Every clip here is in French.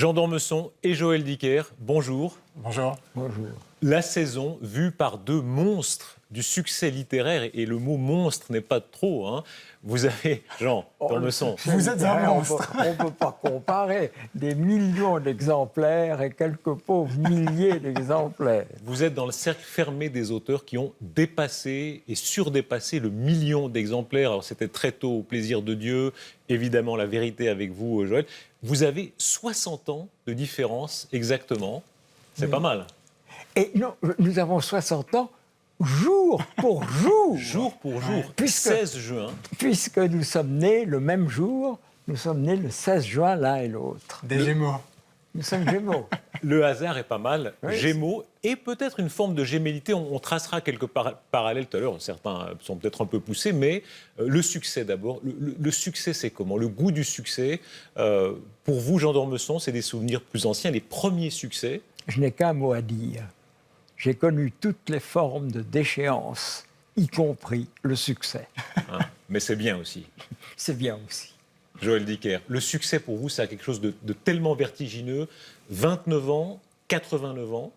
Jean d'Ormesson et Joël Dicker, bonjour. Bonjour. Bonjour. La saison vue par deux monstres du succès littéraire, et le mot monstre n'est pas trop. Hein. Vous avez, Jean d'Ormesson. Vous êtes un monstre. On ne peut pas comparer des millions d'exemplaires et quelques pauvres milliers d'exemplaires. Vous êtes dans le cercle fermé des auteurs qui ont dépassé et surdépassé le million d'exemplaires. Alors c'était très tôt au plaisir de Dieu, évidemment La Vérité avec vous, Joël. Vous avez 60 ans de différence exactement. C'est pas mal. Et non, nous avons 60 ans jour pour jour. Jour pour jour, Puisque- 16 juin. Puisque nous sommes nés le même jour, nous sommes nés le 16 juin l'un et l'autre. Des Gémeaux. Nous sommes Gémeaux. Le hasard est pas mal. Oui. Gémeaux et peut-être une forme de gémellité. On tracera quelques parallèles tout à l'heure. Certains sont peut-être un peu poussés, mais le succès d'abord. Le succès, c'est comment? Le goût du succès. Pour vous, Jean d'Ormesson, c'est des souvenirs plus anciens, les premiers succès. Je n'ai qu'un mot à dire. J'ai connu toutes les formes de déchéance, y compris le succès. Hein, mais c'est bien aussi. C'est bien aussi. Joël Dicker, le succès pour vous, c'est quelque chose de tellement vertigineux. 29 ans, 89 ans.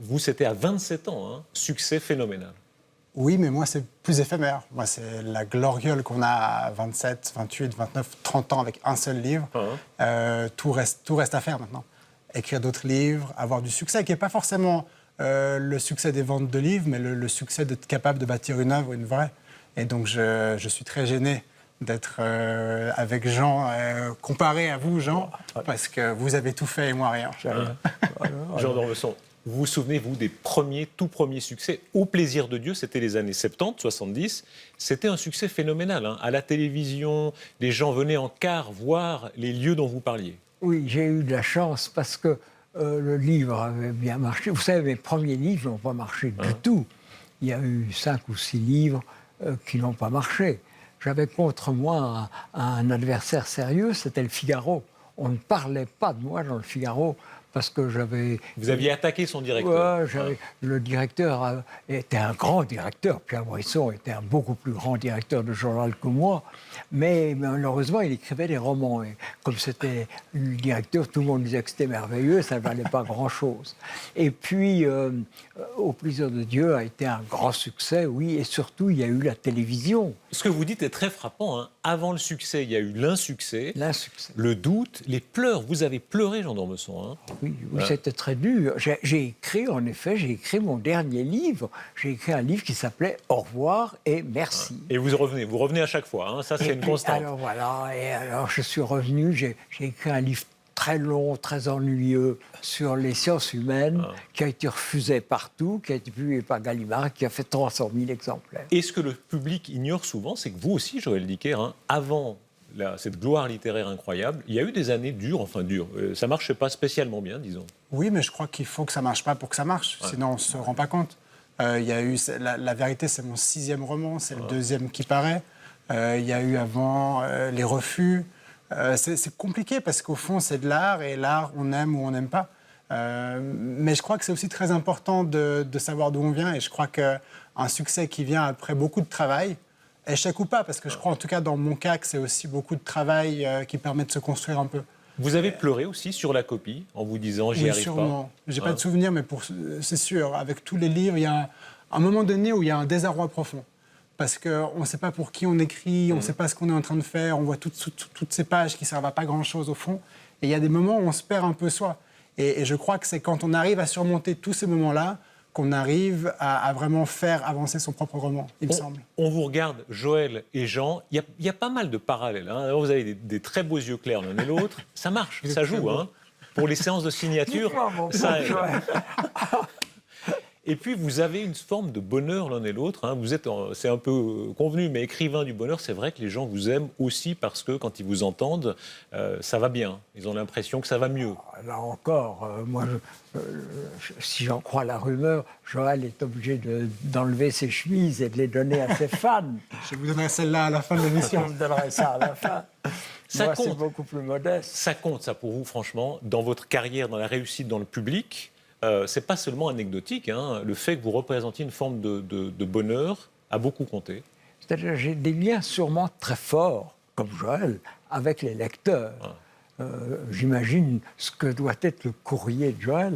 Vous, c'était à 27 ans. Hein, succès phénoménal. Oui, mais moi, c'est plus éphémère. Moi, c'est la gloriole qu'on a à 27, 28, 29, 30 ans avec un seul livre. Tout reste à faire maintenant. Écrire d'autres livres, avoir du succès, qui n'est pas forcément le succès des ventes de livres, mais le succès d'être capable de bâtir une œuvre, une vraie. Et donc, je suis très gêné d'être avec Jean, comparé à vous, Jean, parce que vous avez tout fait et moi rien. Jean d'Ormesson, vous vous souvenez, vous, des tout premiers succès au plaisir de Dieu, c'était les années 70, 70. C'était un succès phénoménal. Hein. À la télévision, les gens venaient en quart voir les lieux dont vous parliez. Oui, j'ai eu de la chance parce que le livre avait bien marché. Vous savez, mes premiers livres n'ont pas marché du tout. Il y a eu 5 ou 6 livres qui n'ont pas marché. J'avais contre moi un adversaire sérieux, c'était le Figaro. On ne parlait pas de moi dans le Figaro parce que j'avais... Vous aviez attaqué son directeur. Ouais, le directeur était un grand directeur. Pierre Brisson était un beaucoup plus grand directeur de journal que moi. Mais malheureusement, il écrivait des romans. Et comme c'était le directeur, tout le monde disait que c'était merveilleux, ça ne valait pas grand-chose. Et puis, Au plaisir de Dieu a été un grand succès, oui. Et surtout, il y a eu la télévision. Ce que vous dites est très frappant. Hein. Avant le succès, il y a eu l'insuccès, L'insuccès. le doute, les pleurs. Vous avez pleuré, Jean d'Ormesson. Hein. Oui, c'était très dur. J'ai écrit, en effet, mon dernier livre. J'ai écrit un livre qui s'appelait « Au revoir et merci ». Et vous revenez à chaque fois. Hein. Ça, c'est une constante. Alors voilà, et alors je suis revenu, j'ai écrit un livre très long, très ennuyeux sur les sciences humaines, qui a été refusé partout, qui a été publié par Gallimard, qui a fait 300 000 exemplaires. Et ce que le public ignore souvent, c'est que vous aussi, Joël Dicker, hein, avant cette gloire littéraire incroyable, il y a eu des années dures, ça ne marchait pas spécialement bien, disons. Oui, mais je crois qu'il faut que ça ne marche pas pour que ça marche, sinon on ne se rend pas compte. Il y a eu la Vérité, c'est mon 6e roman, c'est le 2e qui paraît. Il y a eu avant Les Refus. C'est compliqué parce qu'au fond, c'est de l'art, et l'art, on aime ou on n'aime pas. Mais je crois que c'est aussi très important de savoir d'où on vient, et je crois qu'un succès qui vient après beaucoup de travail, échec ou pas, parce que je crois en tout cas dans mon cas que c'est aussi beaucoup de travail qui permet de se construire un peu. Vous avez pleuré aussi sur la copie en vous disant j'y arrive sûrement. pas. J'ai pas de souvenir, mais c'est sûr, avec tous les livres, il y a un moment donné où il y a un désarroi profond. Parce qu'on ne sait pas pour qui on écrit, on ne sait pas ce qu'on est en train de faire, on voit toutes ces pages qui ne servent à pas grand-chose au fond. Et il y a des moments où on se perd un peu soi. Et je crois que c'est quand on arrive à surmonter tous ces moments-là qu'on arrive à vraiment faire avancer son propre roman, il me semble. On vous regarde, Joël et Jean, il y a pas mal de parallèles. Hein. Alors vous avez des très beaux yeux clairs l'un et l'autre. Ça marche, ça joue. Hein. Pour les séances de signature, ça aide. Et puis, vous avez une forme de bonheur l'un et l'autre. Hein. C'est un peu convenu, mais écrivain du bonheur, c'est vrai que les gens vous aiment aussi parce que quand ils vous entendent, ça va bien. Ils ont l'impression que ça va mieux. Là encore, si j'en crois la rumeur, Joël est obligé d'enlever ses chemises et de les donner à ses fans. Je vous donnerai celle-là à la fin de l'émission. Je me donnerai ça à la fin. Moi, c'est beaucoup plus modeste. Ça compte, ça, pour vous, franchement, dans votre carrière, dans la réussite, dans le public. C'est pas seulement anecdotique, hein. Le fait que vous représentiez une forme de bonheur a beaucoup compté. C'est-à-dire j'ai des liens sûrement très forts, comme Joël, avec les lecteurs. j'imagine ce que doit être le courrier de Joël.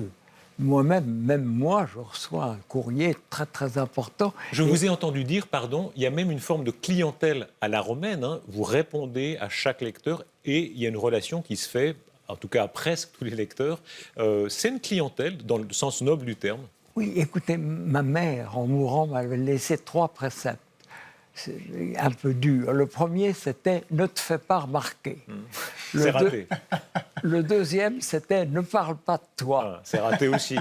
Moi-même, même moi, je reçois un courrier très, très important. Je vous ai entendu dire, pardon, il y a même une forme de clientèle à la romaine. Hein. Vous répondez à chaque lecteur et il y a une relation qui se fait, en tout cas à presque tous les lecteurs. C'est une clientèle, dans le sens noble du terme. Oui, écoutez, ma mère, en mourant, m'avait laissé 3 préceptes. C'est un peu dur. Le premier, c'était « ne te fais pas remarquer ». C'est raté. Le deuxième, c'était « ne parle pas de toi ». C'est raté aussi.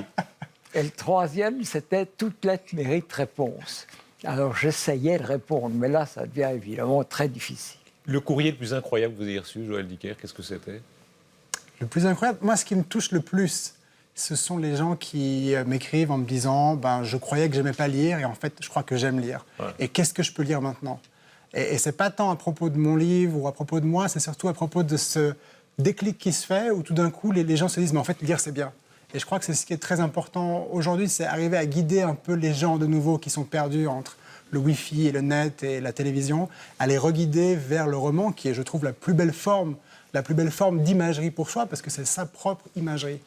Et le troisième, c'était « toute lettre mérite réponse ». Alors j'essayais de répondre, mais là, ça devient évidemment très difficile. Le courrier le plus incroyable que vous ayez reçu, Joël Dicker, qu'est-ce que c'était? Le plus incroyable, moi, ce qui me touche le plus, ce sont les gens qui m'écrivent en me disant je croyais que j'aimais pas lire et en fait, je crois que j'aime lire. Ouais. Et qu'est-ce que je peux lire maintenant? Et c'est pas tant à propos de mon livre ou à propos de moi, c'est surtout à propos de ce déclic qui se fait où tout d'un coup, les gens se disent mais en fait, lire, c'est bien. Et je crois que c'est ce qui est très important aujourd'hui, c'est arriver à guider un peu les gens de nouveau qui sont perdus entre le Wi-Fi et le net et la télévision, à les reguider vers le roman qui est, je trouve, la plus belle forme d'imagerie pour soi parce que c'est sa propre imagerie.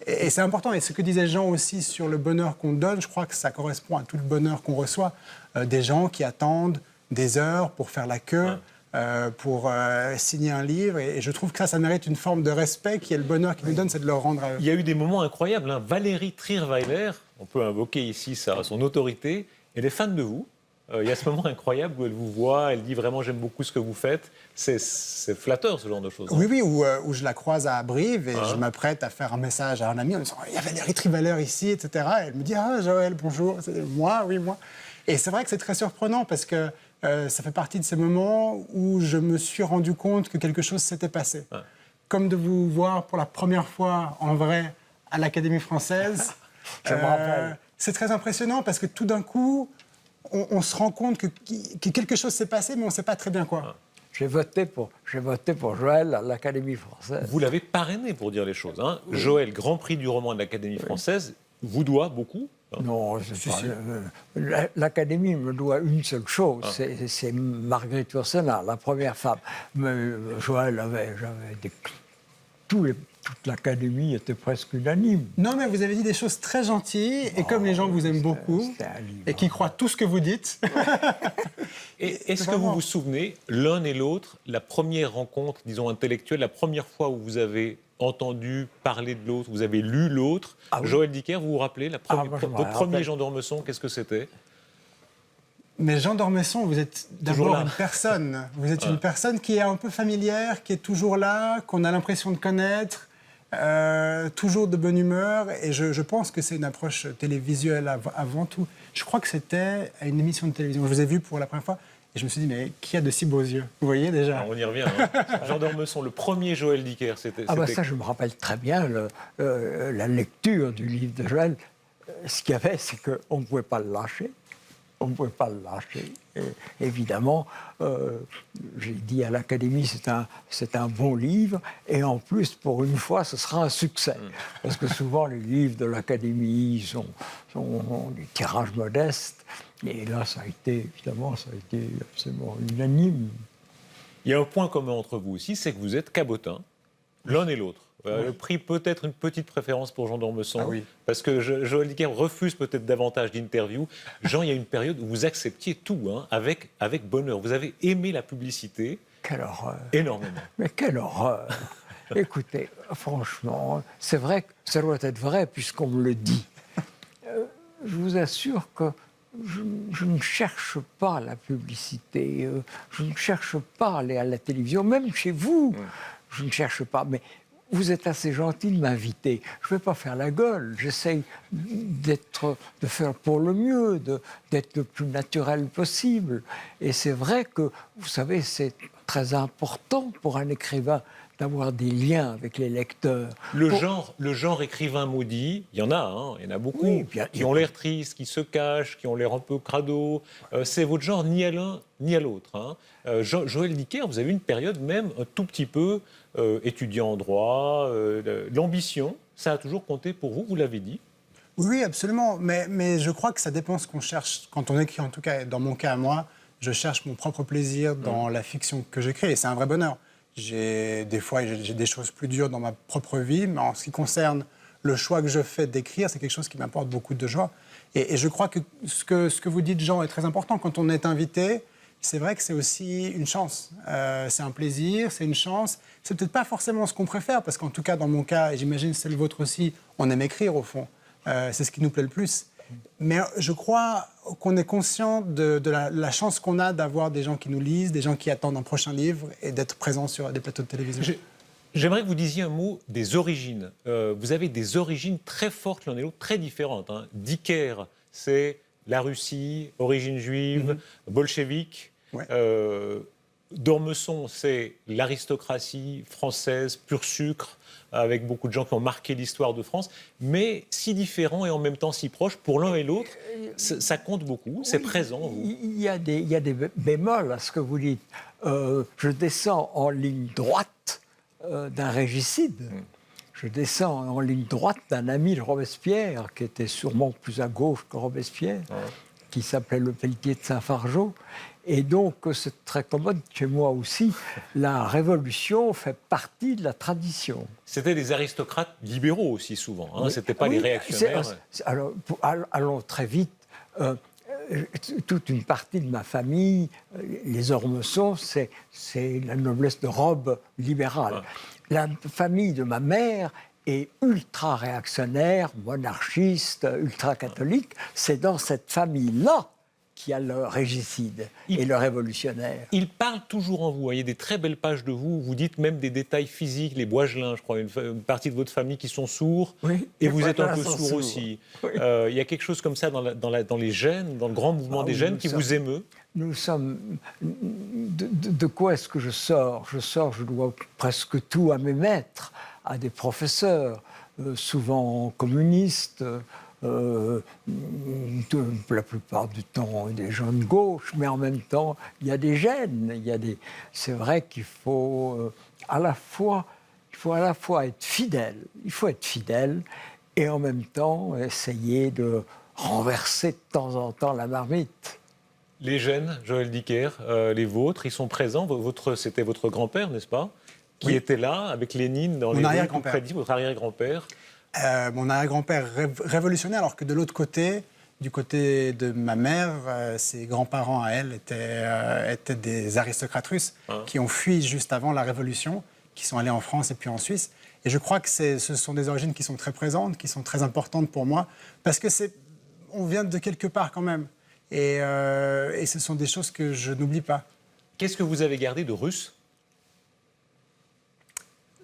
Et c'est important, et ce que disait Jean aussi sur le bonheur qu'on donne, je crois que ça correspond à tout le bonheur qu'on reçoit. Des gens qui attendent des heures pour faire la queue, pour signer un livre, et je trouve que ça mérite une forme de respect qui est le bonheur qu'ils nous donnent, c'est de leur rendre à eux. Il y a eu des moments incroyables. Hein. Valérie Trierweiler, on peut invoquer ici son autorité, elle est fan de vous. Il y a ce moment incroyable où elle vous voit, elle dit vraiment j'aime beaucoup ce que vous faites. C'est flatteur ce genre de choses. Hein. Oui, où je la croise à Brive et je m'apprête à faire un message à un ami en disant il y a Valérie Trierweiler ici, etc. Et elle me dit Joël, bonjour. Moi. Et c'est vrai que c'est très surprenant parce que ça fait partie de ces moments où je me suis rendu compte que quelque chose s'était passé. Comme de vous voir pour la première fois en vrai à l'Académie française. Je me rappelle. C'est très impressionnant parce que tout d'un coup, on se rend compte que quelque chose s'est passé, mais on ne sait pas très bien quoi. J'ai voté pour Joël à l'Académie française. Vous l'avez parrainé, pour dire les choses. Hein. Oui. Joël, Grand Prix du roman de l'Académie française, vous doit beaucoup. Non, l'Académie me doit une seule chose, c'est Marguerite Yourcenar, la première femme. Mais Joël toute l'Académie était presque unanime. Non, mais vous avez dit des choses très gentilles, et comme les gens vous aiment beaucoup, et qui croient tout ce que vous dites... Est-ce que vous vous souvenez, l'un et l'autre, la première rencontre, disons, intellectuelle, la première fois où vous avez entendu parler de l'autre, vous avez lu l'autre, oui. Joël Dicker, vous vous rappelez, votre premier Jean d'Ormesson, qu'est-ce que c'était? Mais Jean d'Ormesson, vous êtes d'abord une personne. Vous êtes une personne qui est un peu familière, qui est toujours là, qu'on a l'impression de connaître, toujours de bonne humeur. Et je pense que c'est une approche télévisuelle avant tout. Je crois que c'était à une émission de télévision. Je vous ai vu pour la première fois et je me suis dit, mais qui a de si beaux yeux? Vous voyez déjà. Alors on y revient. Hein. Jean d'Ormesson, le premier Joël Dicker, c'était... ça, je me rappelle très bien, la lecture du livre de Joël. Ce qu'il y avait, c'est qu'on ne pouvait pas le lâcher. On ne pouvait pas le lâcher. Et évidemment, j'ai dit à l'Académie, c'est un bon livre, et en plus, pour une fois, ce sera un succès. Parce que souvent, les livres de l'Académie sont des tirages modestes, et là, ça a été absolument unanime. Il y a un point commun entre vous aussi, c'est que vous êtes cabotins, l'un et l'autre. Le prix peut-être une petite préférence pour Jean d'Ormesson, parce que Joël Dicker refuse peut-être davantage d'interviews. Jean, il y a une période où vous acceptiez tout, hein, avec bonheur. Vous avez aimé la publicité. Quelle horreur. Énormément. Mais quelle horreur. Écoutez, franchement, c'est vrai que ça doit être vrai puisqu'on me le dit. Je vous assure que je ne cherche pas la publicité, je ne cherche pas à aller à la télévision, même chez vous, je ne cherche pas. Mais vous êtes assez gentil de m'inviter. Je ne vais pas faire la gueule. J'essaye de faire pour le mieux, d'être le plus naturel possible. Et c'est vrai que, vous savez, c'est très important pour un écrivain d'avoir des liens avec les lecteurs. Le genre écrivain maudit, il y en a beaucoup, qui ont l'air tristes, qui se cachent, qui ont l'air un peu crado. C'est votre genre ni à l'un ni à l'autre. Hein. Joël Dicker, vous avez eu une période même un tout petit peu étudiant en droit. L'ambition, ça a toujours compté pour vous, vous l'avez dit. Oui, absolument. Mais je crois que ça dépend ce qu'on cherche. Quand on écrit, en tout cas, dans mon cas à moi, je cherche mon propre plaisir dans la fiction que j'écris, et c'est un vrai bonheur. Des fois, j'ai des choses plus dures dans ma propre vie, mais en ce qui concerne le choix que je fais d'écrire, c'est quelque chose qui m'apporte beaucoup de joie. Et je crois que ce que vous dites, Jean, est très important. Quand on est invité, c'est vrai que c'est aussi une chance. C'est un plaisir, c'est une chance. C'est peut-être pas forcément ce qu'on préfère, parce qu'en tout cas, dans mon cas, et j'imagine c'est le vôtre aussi, on aime écrire au fond. C'est ce qui nous plaît le plus. Mais je crois qu'on est conscient de la chance qu'on a d'avoir des gens qui nous lisent, des gens qui attendent un prochain livre et d'être présents sur des plateaux de télévision. J'aimerais que vous disiez un mot des origines. Vous avez des origines très fortes l'un et l'autre, très différentes. Hein. Dicker, c'est la Russie, origine juive, bolchevique. Ouais. D'Ormesson, c'est l'aristocratie française, pur sucre, avec beaucoup de gens qui ont marqué l'histoire de France, mais si différents et en même temps si proches, pour l'un et l'autre, ça compte beaucoup, c'est présent. Vous. Il y a des bémols à ce que vous dites. Je descends en ligne droite d'un régicide. Je descends en ligne droite d'un ami de Robespierre, qui était sûrement plus à gauche que Robespierre, qui s'appelait Le Pelletier de Saint-Fargeau. Et donc, c'est très commode chez moi aussi. La Révolution fait partie de la tradition. C'était des aristocrates libéraux aussi souvent, hein. Ce n'étaient pas les réactionnaires. Alors, allons très vite. Toute une partie de ma famille, les Ormesson, c'est la noblesse de robe libérale. La famille de ma mère est ultra-réactionnaire, monarchiste, ultra-catholique. C'est dans cette famille-là qu'il y a le régicide et le révolutionnaire. Il parle toujours en vous. Il y a des très belles pages de vous. Vous dites même des détails physiques, les Boigelin, je crois, une partie de votre famille qui sont sourds. Oui, et vous êtes un peu sourd sourd aussi. Oui. Il y a quelque chose comme ça dans les gènes, dans le grand mouvement des gènes qui vous émeut. Nous sommes... De quoi est-ce que je sors ? Je dois presque tout à mes maîtres, à des professeurs, souvent communistes, la plupart du temps des gens de gauche, mais en même temps, il y a des gènes. C'est vrai qu'il faut à la fois être fidèle. Il faut être fidèle et en même temps essayer de renverser de temps en temps la marmite. Les gènes, Joël Dicker, les vôtres, ils sont présents. C'était votre grand-père, n'est-ce pas, qui était là avec Lénine dans Mon les arrière-grand-père. votre arrière-grand-père. Mon arrière-grand-père révolutionnaire, alors que de l'autre côté, du côté de ma mère, ses grands-parents à elle étaient des aristocrates russes qui ont fui juste avant la Révolution, qui sont allés en France et puis en Suisse. Et je crois que ce sont des origines qui sont très présentes, qui sont très importantes pour moi, parce que on vient de quelque part quand même. Et ce sont des choses que je n'oublie pas. Qu'est-ce que vous avez gardé de russe ?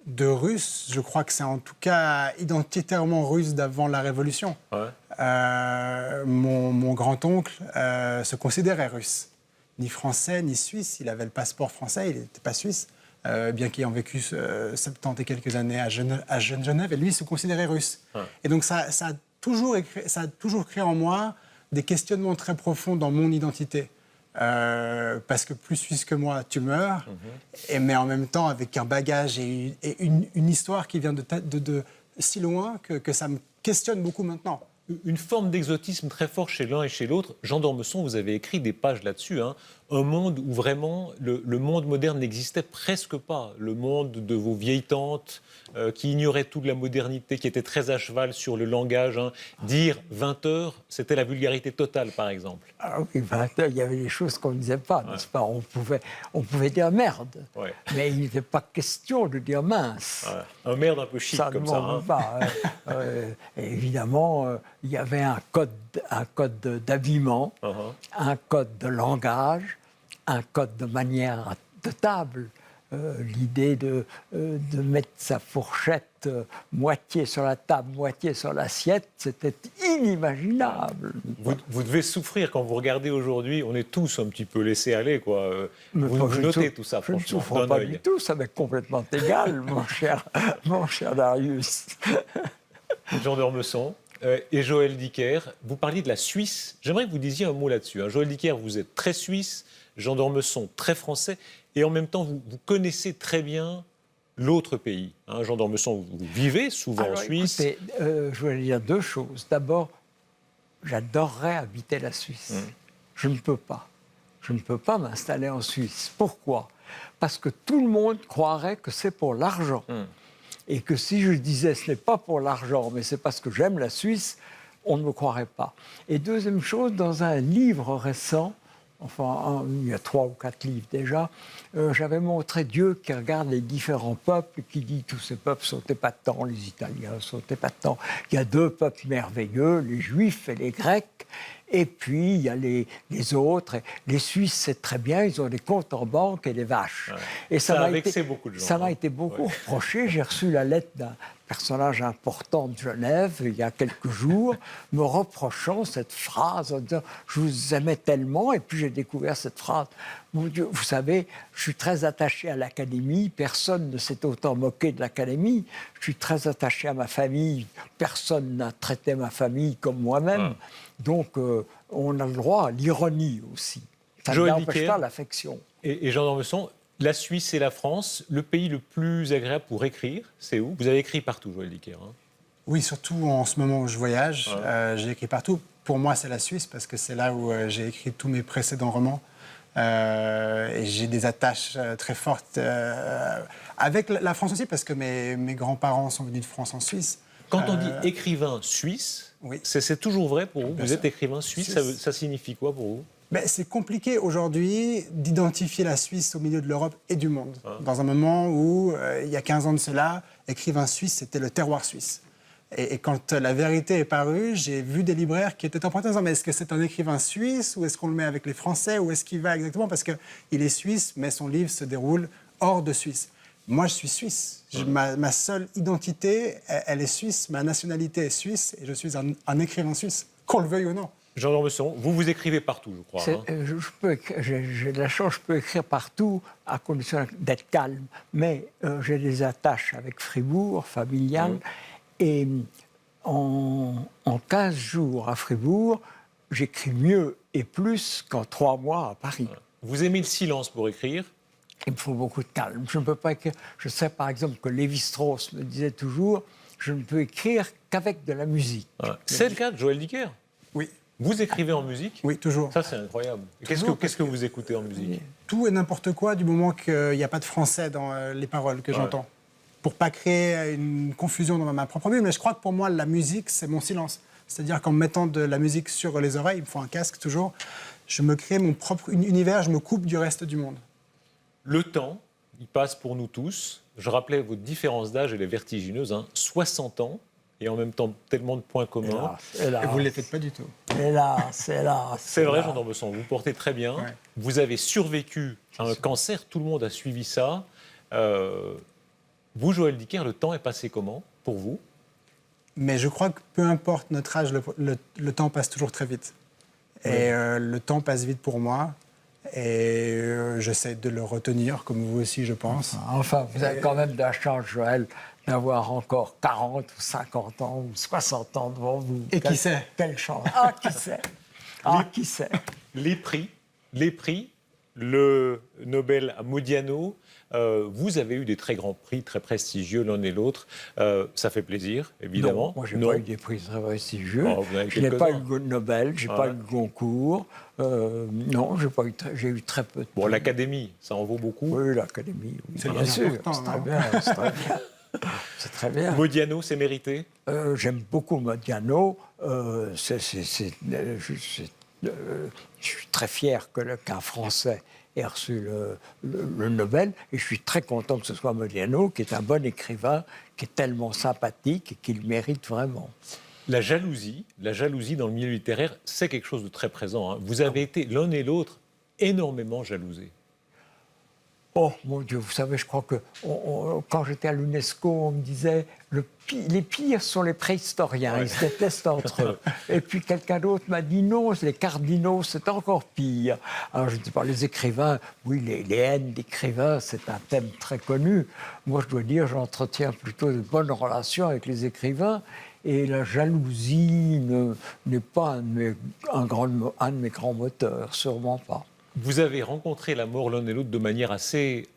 De russe, je crois que c'est en tout cas identitairement russe d'avant la Révolution. Mon grand-oncle se considérait russe. Ni français, ni suisse. Il avait le passeport français, il n'était pas suisse, bien qu'ayant vécu 70 et quelques années à Genève. Et lui, il se considérait russe. Et donc ça a toujours créé en moi des questionnements très profonds dans mon identité. Parce que plus suisse que moi, tu meurs, mais en même temps avec un bagage et une histoire qui vient de si loin que ça me questionne beaucoup maintenant. Une forme d'exotisme très fort chez l'un et chez l'autre. Jean d'Ormesson, vous avez écrit des pages là-dessus. Hein. Un monde où vraiment le monde moderne n'existait presque pas. Le monde de vos vieilles tantes qui ignoraient toute la modernité, qui étaient très à cheval sur le langage. Hein. Dire 20 heures, c'était la vulgarité totale, par exemple. Ah oui, 20 heures, il y avait des choses qu'on ne disait pas, n'est-ce pas ? On pouvait dire merde, mais il n'était pas question de dire mince. Un merde un peu chic ça comme ça. Hein. Pas, évidemment, il y avait un code d'habillement, un code de langage, un code de manière de table. L'idée de mettre sa fourchette moitié sur la table, moitié sur l'assiette, c'était inimaginable. Vous devez souffrir quand vous regardez aujourd'hui. On est tous un petit peu laissés aller, quoi. Vous notez tout ça, franchement. Je ne souffre pas du tout, ça m'est complètement égal, mon cher Darius. Jean d'Ormesson et Joël Dicker, vous parliez de la Suisse. J'aimerais que vous disiez un mot là-dessus. Hein. Joël Dicker, vous êtes très suisse, Jean d'Ormesson, très français. Et en même temps, vous connaissez très bien l'autre pays. Hein, Jean d'Ormesson, vous vivez souvent en Suisse. Écoutez, je voulais dire deux choses. D'abord, j'adorerais habiter la Suisse. Je ne peux pas. Je ne peux pas m'installer en Suisse. Pourquoi ? parce que tout le monde croirait que c'est pour l'argent. Et que si je disais ce n'est pas pour l'argent, mais c'est parce que j'aime la Suisse, on ne me croirait pas. Et deuxième chose, dans un livre récent, il y a 3 ou 4 livres déjà, j'avais montré Dieu qui regarde les différents peuples et qui dit tous ces peuples sont épatants, les Italiens sont épatants. Il y a 2 peuples merveilleux, les Juifs et les Grecs. Et puis, il y a les autres. Les Suisses, c'est très bien, ils ont des comptes en banque et des vaches. Ouais. Et Ça a vexé beaucoup de gens. Ça m'a été beaucoup reproché. J'ai reçu la lettre d'un personnage important de Genève, il y a quelques jours, me reprochant cette phrase, en disant « Je vous aimais tellement », et puis j'ai découvert cette phrase. Mon Dieu, vous savez, je suis très attaché à l'Académie, personne ne s'est autant moqué de l'Académie. Je suis très attaché à ma famille, personne n'a traité ma famille comme moi-même. Donc, on a le droit à l'ironie aussi. Ça n'empêche pas l'affection. Et Jean d'Ormesson, la Suisse et la France, le pays le plus agréable pour écrire, c'est où? Vous avez écrit partout, Joël Dicker. Oui, surtout en ce moment où je voyage. J'ai écrit partout. Pour moi, c'est la Suisse, parce que c'est là où j'ai écrit tous mes précédents romans. Et j'ai des attaches très fortes avec la France aussi, parce que mes grands-parents sont venus de France en Suisse. Quand on dit écrivain suisse, c'est toujours vrai pour vous? Vous êtes écrivain suisse, ça signifie quoi pour vous? C'est compliqué aujourd'hui d'identifier la Suisse au milieu de l'Europe et du monde. Dans un moment où, il y a 15 ans de cela, écrivain suisse, c'était le terroir suisse. Et quand La Vérité est parue, j'ai vu des libraires qui étaient empruntés en disant « Mais est-ce que c'est un écrivain suisse ou est-ce qu'on le met avec les Français? Où est-ce qu'il va exactement ?» Parce qu'il est suisse, mais son livre se déroule hors de Suisse. Moi, je suis suisse. Ma seule identité, elle est suisse. Ma nationalité est suisse et je suis un écrivain suisse, qu'on le veuille ou non. Jean d'Ormesson, vous écrivez partout, je crois. J'ai de la chance, je peux écrire partout à condition d'être calme. Mais j'ai des attaches avec Fribourg, familiales. Et en 15 jours à Fribourg, j'écris mieux et plus qu'en 3 mois à Paris. Vous aimez le silence pour écrire? Il me faut beaucoup de calme. Je ne peux pas écrire. Je sais par exemple que Lévi-Strauss me disait toujours « Je ne peux écrire qu'avec de la musique ». C'est le cas de Joël Dicker? Oui. Vous écrivez en musique? Oui, toujours. Ça, c'est incroyable. Qu'est-ce que vous écoutez en musique? Tout et n'importe quoi, du moment qu'il n'y a pas de français dans les paroles que j'entends. Pour pas créer une confusion dans ma propre vie. Mais je crois que pour moi, la musique, c'est mon silence. C'est-à-dire qu'en me mettant de la musique sur les oreilles, il me faut un casque toujours, je me crée mon propre univers, je me coupe du reste du monde. Le temps, il passe pour nous tous. Je rappelais votre différence d'âge, elle est vertigineuse. 60 ans, et en même temps tellement de points communs. Hélas. Et vous ne les faites pas du tout. Hélas. C'est vrai, Jean d'Ormesson, vous portez très bien. Ouais. Vous avez survécu à un cancer, tout le monde a suivi ça. Vous, Joël Dicker, le temps est passé comment pour vous? Mais je crois que peu importe notre âge, le temps passe toujours très vite. Et le temps passe vite pour moi. Et j'essaie de le retenir, comme vous aussi, je pense. Enfin, vous avez quand même de la chance, Joël, d'avoir encore 40 ou 50 ans ou 60 ans devant vous. Et qui sait? Quelle chance. Qui sait? Qui sait? Les prix, le Nobel à Modiano, vous avez eu des très grands prix, très prestigieux l'un et l'autre. Ça fait plaisir, évidemment. Non, moi, je n'ai pas eu des prix très prestigieux. Je n'ai pas pas eu le Nobel, je n'ai pas eu le Goncourt. Non, j'ai eu très peu de prix. Bon, l'Académie, ça en vaut beaucoup? Oui, l'Académie, oui. C'est bien sûr. C'est très bien, c'est très bien. C'est très bien. Modiano, c'est mérité? J'aime beaucoup Modiano. Je suis très fier qu'un Français ait reçu le Nobel. Et je suis très content que ce soit Modiano, qui est un bon écrivain, qui est tellement sympathique et qui le mérite vraiment. La jalousie dans le milieu littéraire, c'est quelque chose de très présent. Vous avez été l'un et l'autre énormément jalousés. Oh mon Dieu, vous savez, je crois que quand j'étais à l'UNESCO, on me disait les pires sont les préhistoriens, ils se détestent entre eux. Et puis quelqu'un d'autre m'a dit non, les cardinaux, c'est encore pire. Alors je dis pas les écrivains, oui, les haines d'écrivains, c'est un thème très connu. Moi, je dois dire, j'entretiens plutôt de bonnes relations avec les écrivains. Et la jalousie n'est pas un de mes grands moteurs, sûrement pas. Vous avez rencontré la mort l'un et l'autre de manière assez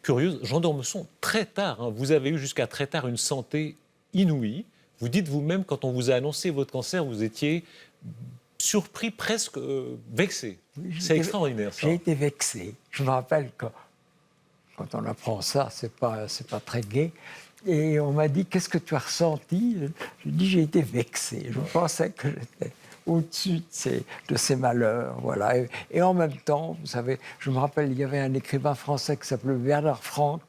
curieuse. Jean d'Ormesson, très tard, vous avez eu jusqu'à très tard une santé inouïe. Vous dites vous-même, quand on vous a annoncé votre cancer, vous étiez surpris, presque vexé. Oui, c'est extraordinaire, ça. J'ai été vexé. Je me rappelle que Quand on apprend ça, c'est pas très gai. Et on m'a dit, qu'est-ce que tu as ressenti? Je dis, j'ai été vexé. Je pensais que j'étais au-dessus de ces malheurs. Voilà. Et en même temps, vous savez, je me rappelle, il y avait un écrivain français qui s'appelait Bernard Franck,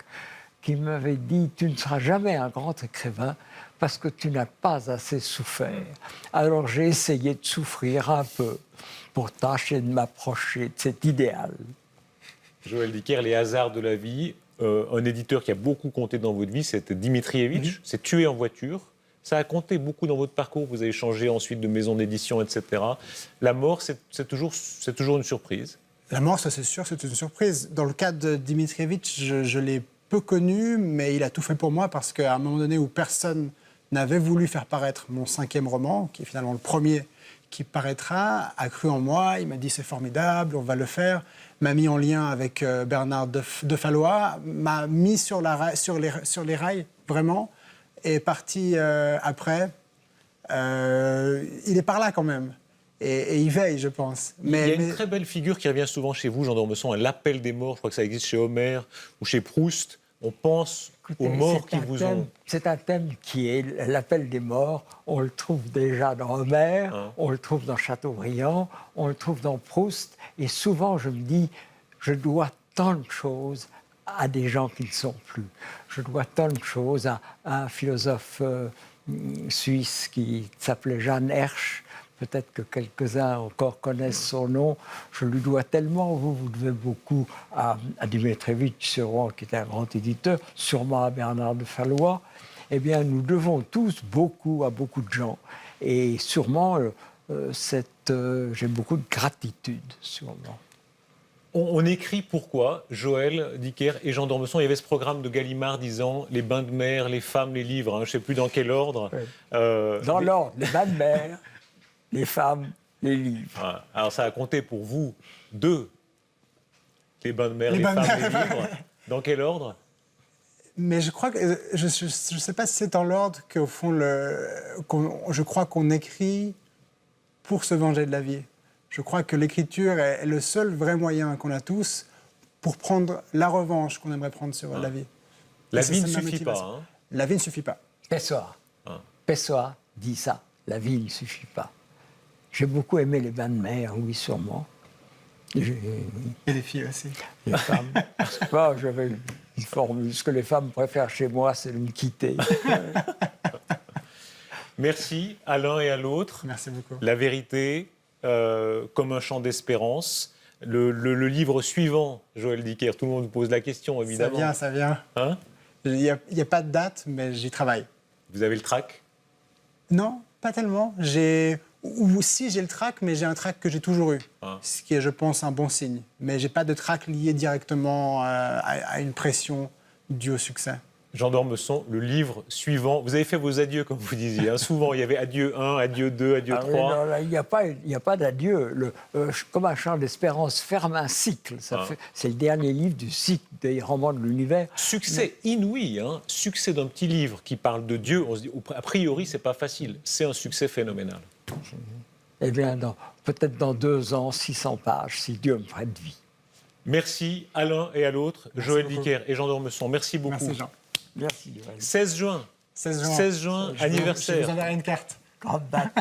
qui m'avait dit, tu ne seras jamais un grand écrivain parce que tu n'as pas assez souffert. Alors j'ai essayé de souffrir un peu pour tâcher de m'approcher de cet idéal. Joël Dicker, les hasards de la vie. Un éditeur qui a beaucoup compté dans votre vie, c'est Dimitrievitch. C'est tué en voiture. Ça a compté beaucoup dans votre parcours. Vous avez changé ensuite de maison d'édition, etc. La mort, c'est toujours une surprise. La mort, ça c'est sûr, c'est une surprise. Dans le cas de Dimitrievitch, je l'ai peu connu, mais il a tout fait pour moi parce qu'à un moment donné où personne n'avait voulu faire paraître mon 5e roman, qui est finalement le premier qui paraîtra, a cru en moi, il m'a dit c'est formidable, on va le faire, m'a mis en lien avec Bernard de Fallois, m'a mis sur les rails, vraiment, et est parti après. Il est par là quand même. Et il veille, je pense. Il y a une très belle figure qui revient souvent chez vous, Jean d'Ormesson, l'appel des morts. Je crois que ça existe chez Homère ou chez Proust. On pense aux morts qui vous ont... C'est un thème qui est l'appel des morts. On le trouve déjà dans Homère, on le trouve dans Chateaubriand, on le trouve dans Proust. Et souvent, je me dis, je dois tant de choses à des gens qui ne sont plus. Je dois tant de choses à un philosophe suisse qui s'appelait Jan Hersch. Peut-être que quelques-uns encore connaissent son nom. Je lui dois tellement. Vous devez beaucoup à Dimitrievitch, sûrement, qui était un grand éditeur, sûrement à Bernard de Fallois. Eh bien, nous devons tous beaucoup à beaucoup de gens. Et sûrement, j'ai beaucoup de gratitude, sûrement. On écrit pourquoi, Joël Dicker et Jean d'Ormesson. Il y avait ce programme de Gallimard disant les bains de mer, les femmes, les livres. Je ne sais plus dans quel ordre. Oui. Dans l'ordre, les bains de mer. Les femmes, les livres. Alors ça a compté pour vous 2. Les bains de mer, les femmes, les livres. Dans quel ordre? Mais je crois que... Je ne sais pas si c'est dans l'ordre qu'au fond, je crois qu'on écrit pour se venger de la vie. Je crois que l'écriture est le seul vrai moyen qu'on a tous pour prendre la revanche qu'on aimerait prendre sur la vie. La vie ne suffit pas. La vie ne suffit pas. Pessoa dit ça. La vie ne suffit pas. J'ai beaucoup aimé les bains de mer, oui, sûrement. Et les filles aussi. Les femmes. J'avais une formule. Ce que les femmes préfèrent chez moi, c'est de me quitter. Merci à l'un et à l'autre. Merci beaucoup. La vérité, comme un chant d'espérance. Le livre suivant, Joël Dicker, tout le monde vous pose la question, évidemment. Ça vient. Il n'y a pas de date, mais j'y travaille. Vous avez le trac? Non, pas tellement. Ou si j'ai le trac, mais j'ai un trac que j'ai toujours eu. Ce qui est, je pense, un bon signe. Mais je n'ai pas de trac lié directement à une pression due au succès. Jean d'Ormesson, le livre suivant. Vous avez fait vos adieux, comme vous disiez. Souvent, il y avait adieu 1, adieu 2, adieu 3. Oui, non, il n'y a pas d'adieu. Comme un chant d'espérance ferme un cycle. C'est le dernier livre du cycle des romans de l'univers. Succès inouï. Succès d'un petit livre qui parle de Dieu. On se dit, a priori, ce n'est pas facile. C'est un succès phénoménal. Eh bien, peut-être dans 2 ans, 600 pages, si Dieu me prête vie. Merci à l'un et à l'autre, Joël Dicker et Jean d'Ormesson. Merci beaucoup. Merci, Jean. Merci, Joël. 16 juin, anniversaire. Je vous enverrai une carte. Grande date.